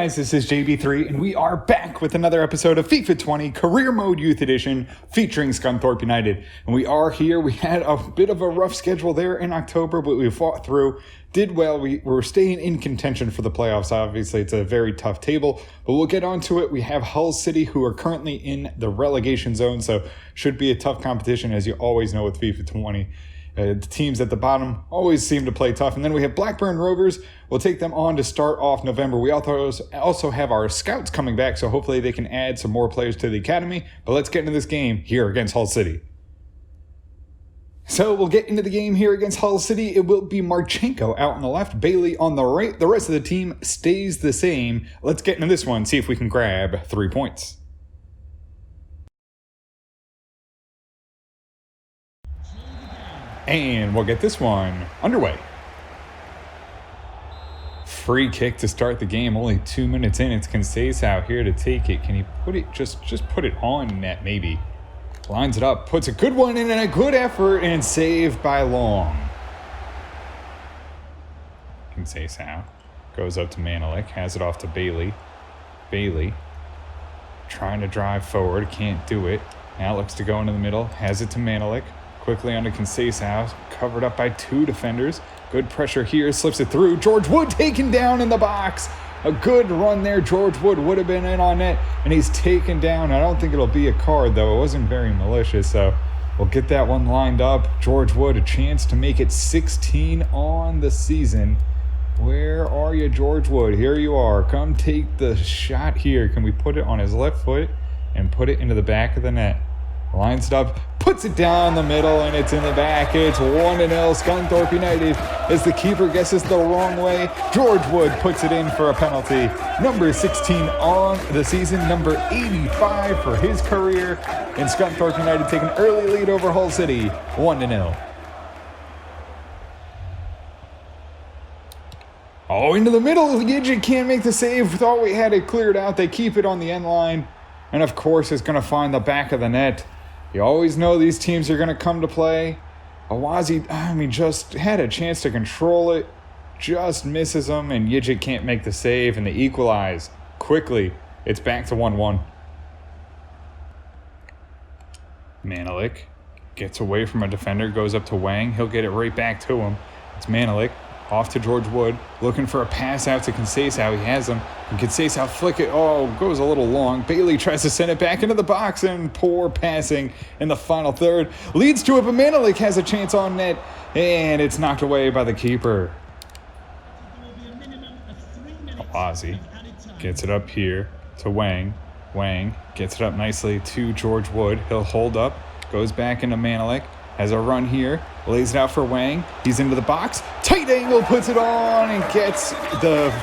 guys, this is JB3, and we are back with another episode of FIFA 20 Career Mode Youth Edition featuring Scunthorpe United. And we are here. We had a bit of a rough schedule there in October, but we fought through, did well. We're staying in contention for the playoffs. Obviously, it's a very tough table, but we'll get onto it. We have Hull City, who are currently in the relegation zone, so should be a tough competition, as you always know with FIFA 20. The teams at the bottom always seem to play tough. And then we have Blackburn Rovers. We'll take them on to start off November. We also have our scouts coming back, so hopefully they can add some more players to the academy. But let's get into this game here against Hull City. So we'll get into the game here against Hull City. It will be Marchenko out on the left, Bailey on the right. The rest of the team stays the same. Let's get into this one, see if we can grab 3 points. And we'll get this one underway. Free kick to start the game. Only 2 minutes in. It's Conceição out here to take it. Can he put it, just put it on net maybe? Lines it up, puts a good one in and a good effort, and saved by Long. Conceição goes up to Manelik, has it off to Bailey. Bailey trying to drive forward, can't do it. Now looks to go into the middle, has it to Manelik. Quickly onto Conceição, covered up by two defenders. Good pressure here, slips it through. George Wood taken down in the box. A good run there. George Wood would have been in on net, and he's taken down. I don't think it'll be a card, though. It wasn't very malicious, so we'll get that one lined up. George Wood, a chance to make it 16 on the season. Where are you, George Wood? Here you are. Come take the shot here. Can we put it on his left foot and put it into the back of the net? Lines it up, puts it down the middle, and it's in the back. It's 1-0 Scunthorpe United as the keeper guesses the wrong way. George Wood puts it in for a penalty. Number 16 on the season, number 85 for his career. And Scunthorpe United take an early lead over Hull City, 1-0. Oh, into the middle. Gidget can't make the save. Thought we had it cleared out. They keep it on the end line. And of course, it's going to find the back of the net. You always know these teams are going to come to play. Awazi, just had a chance to control it. Just misses them, and Yijit can't make the save, and they equalize. Quickly, it's back to 1-1. Manelik gets away from a defender, goes up to Wang. He'll get it right back to him. It's Manelik. Off to George Wood, looking for a pass out to Conceição. He has him. And Conceição flick it. Oh, goes a little long. Bailey tries to send it back into the box, and poor passing in the final third leads to it. But Manelik has a chance on net, and it's knocked away by the keeper. Awazi gets it up here to Wang. Wang gets it up nicely to George Wood. He'll hold up, goes back into Manelik. Has a run here, lays it out for Wang. He's into the box. Tight angle, puts it on, and gets the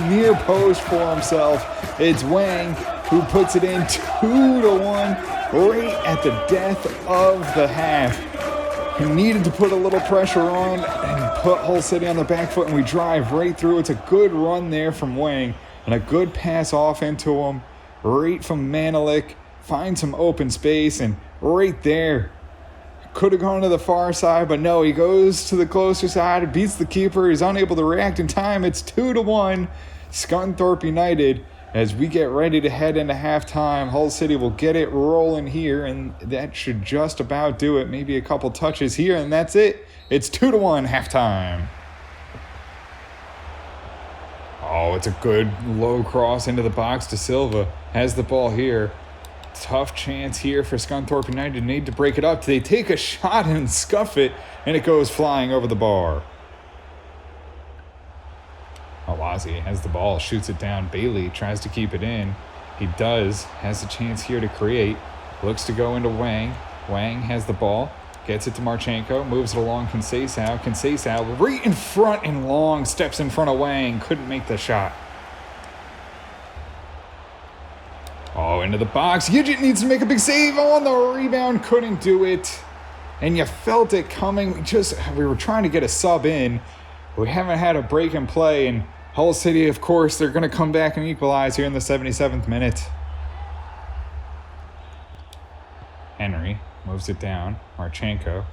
near post for himself. It's Wang who puts it in 2-1 right at the death of the half. He needed to put a little pressure on and put Hull City on the back foot, and we drive right through. It's a good run there from Wang and a good pass off into him. Right from Manelik. Finds some open space, and right there, could have gone to the far side, but no, he goes to the closer side, beats the keeper. He's unable to react in time. It's 2-1 Scunthorpe United as we get ready to head into halftime. Hull City will get it rolling here, and that should just about do it. Maybe a couple touches here, and that's it. It's 2-1 halftime. Oh, it's a good low cross into the box to Silva. Has the ball here. Tough chance here for Scunthorpe United. Need to break it up. They take a shot and scuff it, and it goes flying over the bar. Awazi has the ball, shoots it down. Bailey tries to keep it in. He does. Has a chance here to create. Looks to go into Wang. Wang has the ball. Gets it to Marchenko. Moves it along Conceição. Conceição right in front and Long. Steps in front of Wang. Couldn't make the shot. Oh, into the box. Yijit needs to make a big save on the rebound. Couldn't do it. And you felt it coming. We were trying to get a sub in. We haven't had a break in play. And Hull City, of course, they're going to come back and equalize here in the 77th minute. Henry moves it down. Marchenko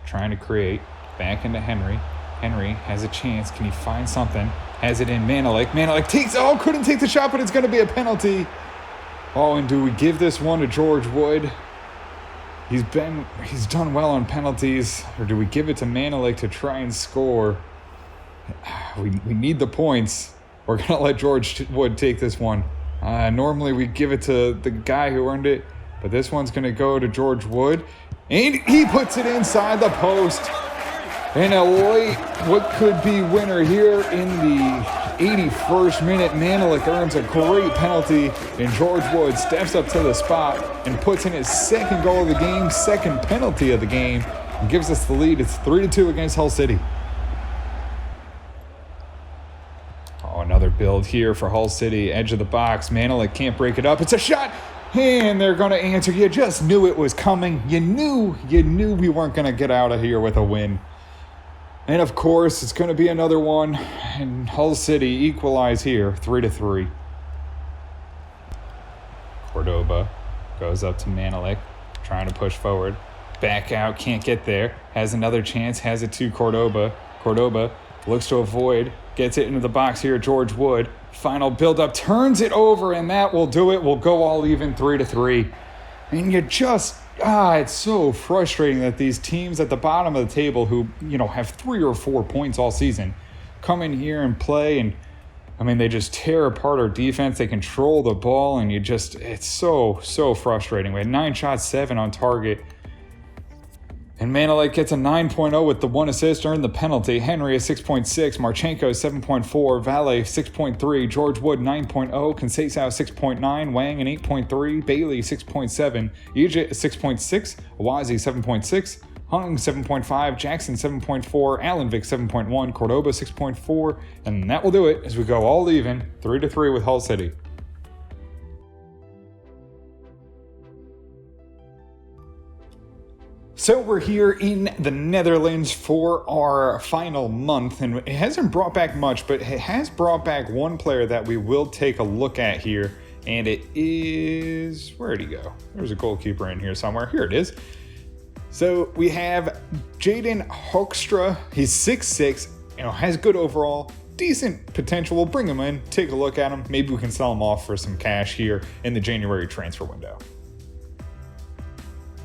trying to create. Back into Henry. Henry has a chance. Can he find something? Has it in Manelik. Manelik takes, couldn't take the shot, but it's going to be a penalty. Oh, and do we give this one to George Wood? He's done well on penalties. Or do we give it to Manelik to try and score? We need the points. We're going to let George Wood take this one. Normally we give it to the guy who earned it, but this one's going to go to George Wood. And he puts it inside the post. And a late, what could be winner here in the 81st minute. Manelik earns a great penalty, and George Wood steps up to the spot and puts in his second goal of the game, second penalty of the game, and gives us the lead. It's 3-2 against Hull City. Oh, another build here for Hull City. Edge of the box. Manelik can't break it up. It's a shot. And they're going to answer. You just knew it was coming. You knew we weren't going to get out of here with a win. And of course, it's going to be another one. And Hull City equalize here, 3-3. Cordoba goes up to Manelik, trying to push forward. Back out, can't get there. Has another chance, has it to Cordoba. Cordoba looks to avoid, gets it into the box here, George Wood. Final build-up, turns it over, and that will do it. We'll go all even, 3-3. And you just... it's so frustrating that these teams at the bottom of the table who, have 3 or 4 points all season come in here and play, and they just tear apart our defense. They control the ball, and it's so frustrating. We had 9 shots, 7 on target. And Manelik gets a 9.0 with the 1 assist, earned the penalty. Henry a 6.6, Marchenko 7.4, Valle 6.3, George Wood 9.0, Conceição 6.9, Wang an 8.3, Bailey 6.7, Egypt 6.6, Awazi 7.6, Hung 7.5, Jackson 7.4, Allenvik 7.1, Cordoba 6.4, and that will do it as we go all even, 3-3 with Hull City. So we're here in the Netherlands for our final month, and it hasn't brought back much, but it has brought back one player that we will take a look at here, and it is... where'd he go? There's a goalkeeper in here somewhere. Here it is. So we have Jaden Hoekstra. He's 6'6", has good overall, decent potential. We'll bring him in, take a look at him. Maybe we can sell him off for some cash here in the January transfer window.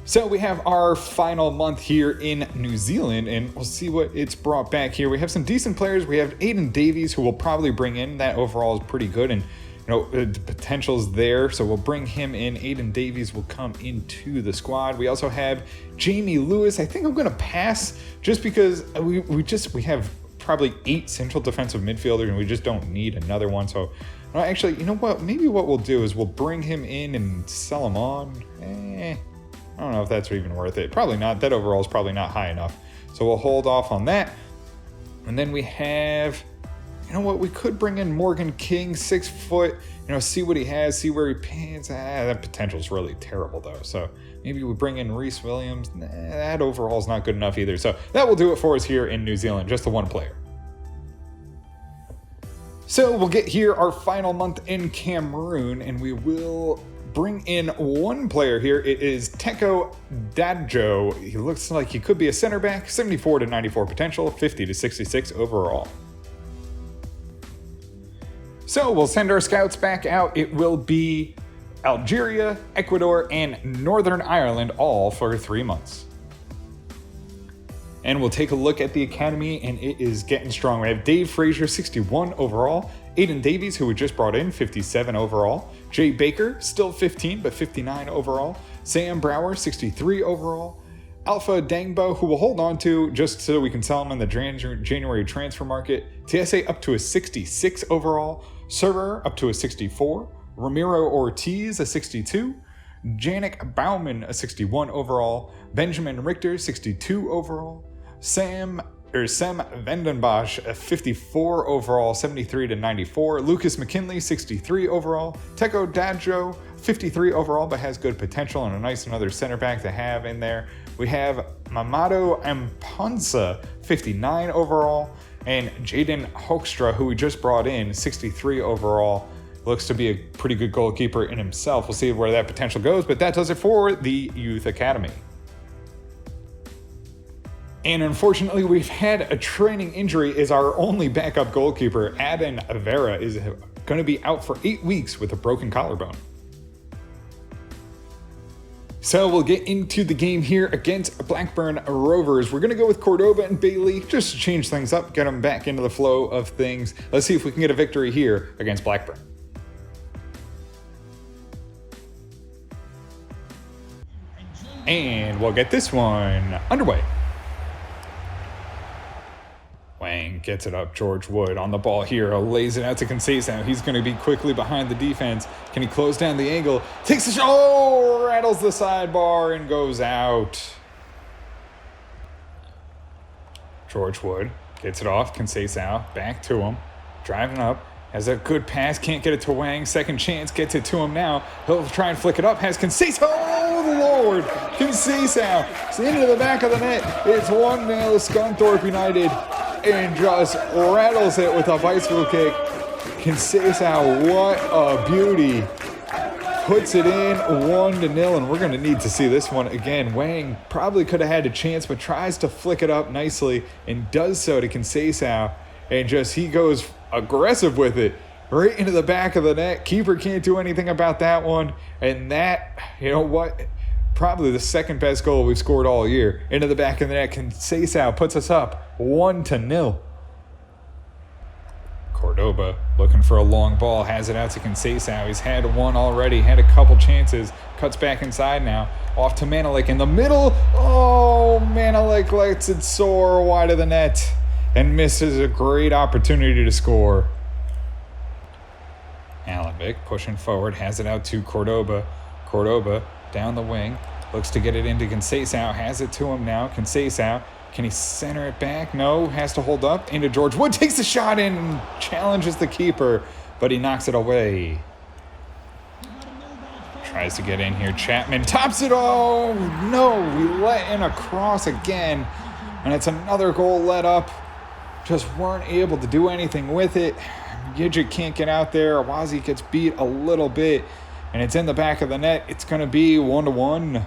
So we have our final month here in New Zealand, and we'll see what it's brought back here. We have some decent players. We have Aiden Davies, who we'll probably bring in. That overall is pretty good, and the potential's there, so we'll bring him in. Aiden Davies will come into the squad. We also have Jamie Lewis. I think I'm going to pass just because we have probably 8 central defensive midfielders, and we just don't need another one. So actually, you know what? Maybe what we'll do is we'll bring him in and sell him on. I don't know if that's even worth it. Probably not. That overall is probably not high enough. So we'll hold off on that. And then we have, we could bring in Morgan King, 6 foot, see what he has, see where he pans. That potential's really terrible though. So maybe we bring in Reese Williams. That overall is not good enough either. So that will do it for us here in New Zealand, just the one player. So we'll get here our final month in Cameroon, and we will bring in one player here. It is Teko Dadjo. He looks like he could be a center back, 74 to 94 potential, 50 to 66 overall. So we'll send our scouts back out. It will be Algeria, Ecuador, and Northern Ireland, all for 3 months. And we'll take a look at the academy, and it is getting strong. We have Dave Frazier, 61 overall. Aiden Davies, who we just brought in, 57 overall. Jay Baker, still 15, but 59 overall. Sam Brower, 63 overall. Alpha Dangbo, who we'll hold on to just so we can sell him in the January transfer market. TSA up to a 66 overall. Server up to a 64. Ramiro Ortiz, a 62. Janik Bauman, a 61 overall. Benjamin Richter, 62 overall. Sam Vandenbosch, a 54 overall, 73 to 94. Lucas McKinley, 63 overall. Teko Dadjo, 53 overall, but has good potential and a nice another center back to have in there. We have Mamadou Amponsa, 59 overall, and Jaden Hoekstra, who we just brought in, 63 overall. Looks to be a pretty good goalkeeper in himself. We'll see where that potential goes, but that does it for the Youth Academy. And unfortunately, we've had a training injury as our only backup goalkeeper, Aben Vera, is going to be out for 8 weeks with a broken collarbone. So we'll get into the game here against Blackburn Rovers. We're going to go with Cordoba and Bailey just to change things up, get them back into the flow of things. Let's see if we can get a victory here against Blackburn. And we'll get this one underway. Wang gets it up. George Wood on the ball here. Lays it out to Conceição. He's going to be quickly behind the defense. Can he close down the angle? Takes the shot. Oh, rattles the sidebar and goes out. George Wood gets it off. Conceição back to him. Driving up. Has a good pass. Can't get it to Wang. Second chance. Gets it to him now. He'll try and flick it up. Has Conceição. Oh, Lord. Conceição. It's into the back of the net. It's 1-0 Scunthorpe United. And just rattles it with a bicycle kick. Conceição, what a beauty. Puts it in 1-0, and we're going to need to see this one again. Wang probably could have had a chance, but tries to flick it up nicely and does so to Conceição. And just he goes aggressive with it right into the back of the net. Keeper can't do anything about that one. And that, you know what? Probably the second best goal we've scored all year. Into the back of the net. Conceição puts us up 1-0. Cordoba looking for a long ball. Has it out to Conceição. He's had one already. Had a couple chances. Cuts back inside now. Off to Manelik in the middle. Oh, Manelik lets it soar wide of the net. And misses a great opportunity to score. Alenvik pushing forward. Has it out to Cordoba. Cordoba down the wing, looks to get it into Conceição, has it to him now. Conceição, can he center it back? No, has to hold up into George Wood, takes the shot in and challenges the keeper, but he knocks it away. Tries to get in here, Chapman tops it. Oh no, we let in a cross again, and it's another goal let up. Just weren't able to do anything with it. Gidget can't get out there. Awazi gets beat a little bit. And it's in the back of the net. It's going to be 1-1.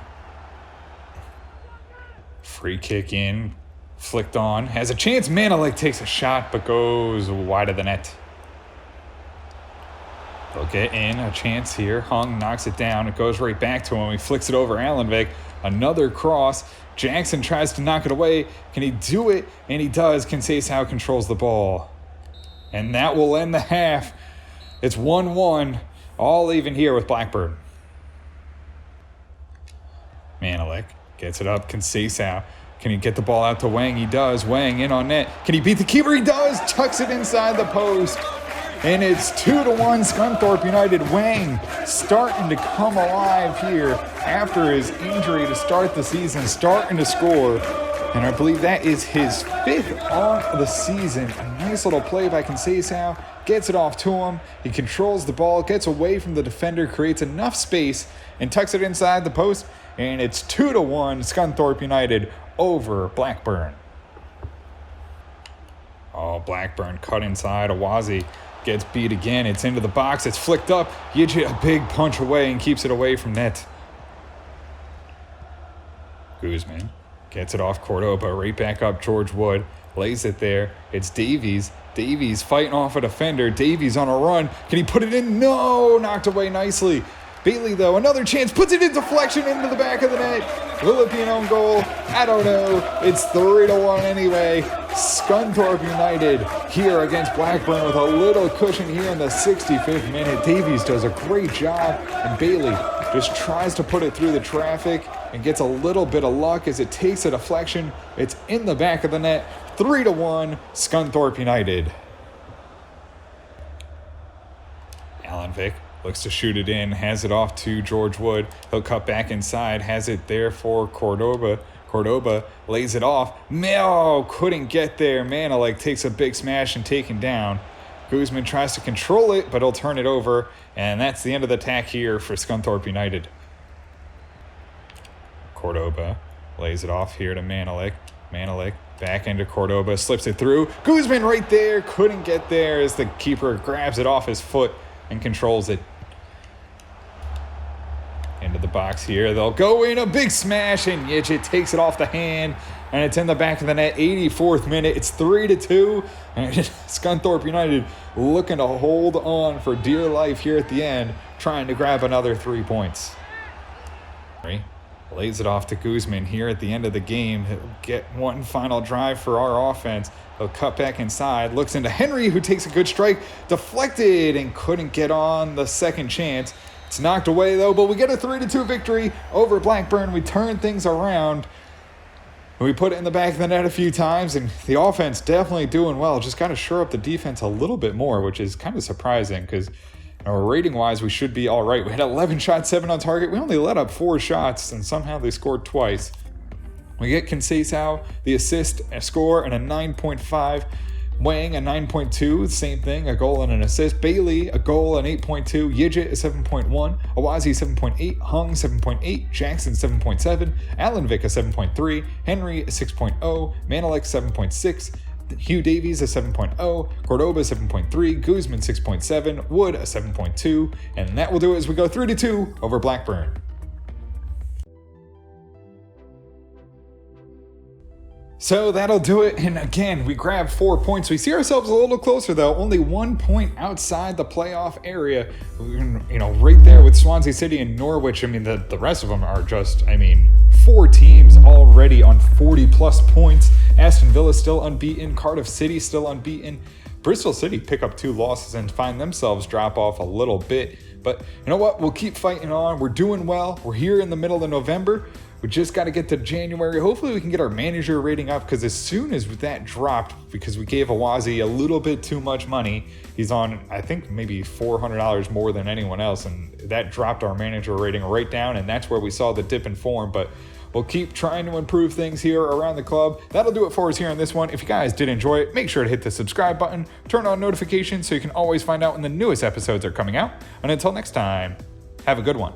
Free kick in. Flicked on. Has a chance. Manelik takes a shot, but goes wide of the net. They'll get in. A chance here. Hung knocks it down. It goes right back to him. He flicks it over Alenvik. Another cross. Jackson tries to knock it away. Can he do it? And he does. Conceição controls the ball. And that will end the half. It's 1-1. All even here with Blackburn. Manelik gets it up. Conceição. Can he get the ball out to Wang? He does. Wang in on net. Can he beat the keeper? He does. Tucks it inside the post. And it's 2-1 Scunthorpe United. Wang starting to come alive here after his injury to start the season. Starting to score. And I believe that is his 5th on the season. A nice little play by Conceição. Gets it off to him. He controls the ball, gets away from the defender, creates enough space, and tucks it inside the post. And it's 2-1 Scunthorpe United over Blackburn. Oh, Blackburn cut inside. Awazi gets beat again. It's into the box. It's flicked up. Yidge a big punch away and keeps it away from net. Guzman gets it off Cordoba. Right back up George Wood. Lays it there. It's Davies. Davies fighting off a defender. Davies on a run. Can he put it in? No! Knocked away nicely. Bailey, though, another chance. Puts it in deflection into the back of the net. Will it be an own goal? I don't know. It's 3-1 anyway. Scunthorpe United here against Blackburn with a little cushion here in the 65th minute. Davies does a great job. And Bailey just tries to put it through the traffic and gets a little bit of luck as it takes a deflection. It's in the back of the net. 3-1 Scunthorpe United. Alenvik looks to shoot it in, has it off to George Wood. He'll cut back inside, has it there for Cordoba. Cordoba lays it off. No, couldn't get there. Manelik takes a big smash and taken down. Guzman tries to control it, but he'll turn it over. And that's the end of the attack here for Scunthorpe United. Cordoba lays it off here to Manelik. Manelik back into Cordoba, slips it through. Guzman right there, couldn't get there as the keeper grabs it off his foot and controls it. into the box here. They'll go in a big smash, and Yidget takes it off the hand, and it's in the back of the net. 84th minute. It's 3-2. And Scunthorpe United looking to hold on for dear life here at the end, trying to grab another 3 points. Lays it off to Guzman here at the end of the game. He'll get one final drive for our offense. He'll cut back inside, looks into Henry, who takes a good strike, deflected and couldn't get on the second chance. It's knocked away though, but we get a 3-2 victory over Blackburn. We turn things around. We put it in the back of the net a few times, and the offense definitely doing well. Just got to shore up the defense a little bit more, which is kind of surprising because rating-wise, we should be all right. We had 11 shots, 7 on target. We only let up 4 shots, and somehow they scored twice. We get Conceição, the assist, a score, and a 9.5. Wang, a 9.2, same thing, a goal and an assist. Bailey, a goal and 8.2. Yidget, a 7.1. Awazi, 7.8. Hung, 7.8. Jackson, 7.7. Allenvik, a 7.3. Henry, a 6.0. Manelik, 7.6. Hugh Davies, a 7.0, Cordoba, 7.3, Guzman, 6.7, Wood, a 7.2, and that will do it as we go 3-2 over Blackburn. So that'll do it, and again, we grabbed 4 points. We see ourselves a little closer, though, only 1 point outside the playoff area. Right there with Swansea City and Norwich. I mean, the rest of them are just, 4 teams already on 40-plus points. Aston Villa still unbeaten. Cardiff City still unbeaten. Bristol City pick up 2 losses and find themselves drop off a little bit. But you know what? We'll keep fighting on. We're doing well. We're here in the middle of November. We just got to get to January. Hopefully we can get our manager rating up, because as soon as that dropped, because we gave Awazi a little bit too much money, he's on, I think, maybe $400 more than anyone else, and that dropped our manager rating right down, and that's where we saw the dip in form. But we'll keep trying to improve things here around the club. That'll do it for us here on this one. If you guys did enjoy it, make sure to hit the subscribe button, turn on notifications so you can always find out when the newest episodes are coming out. And until next time, have a good one.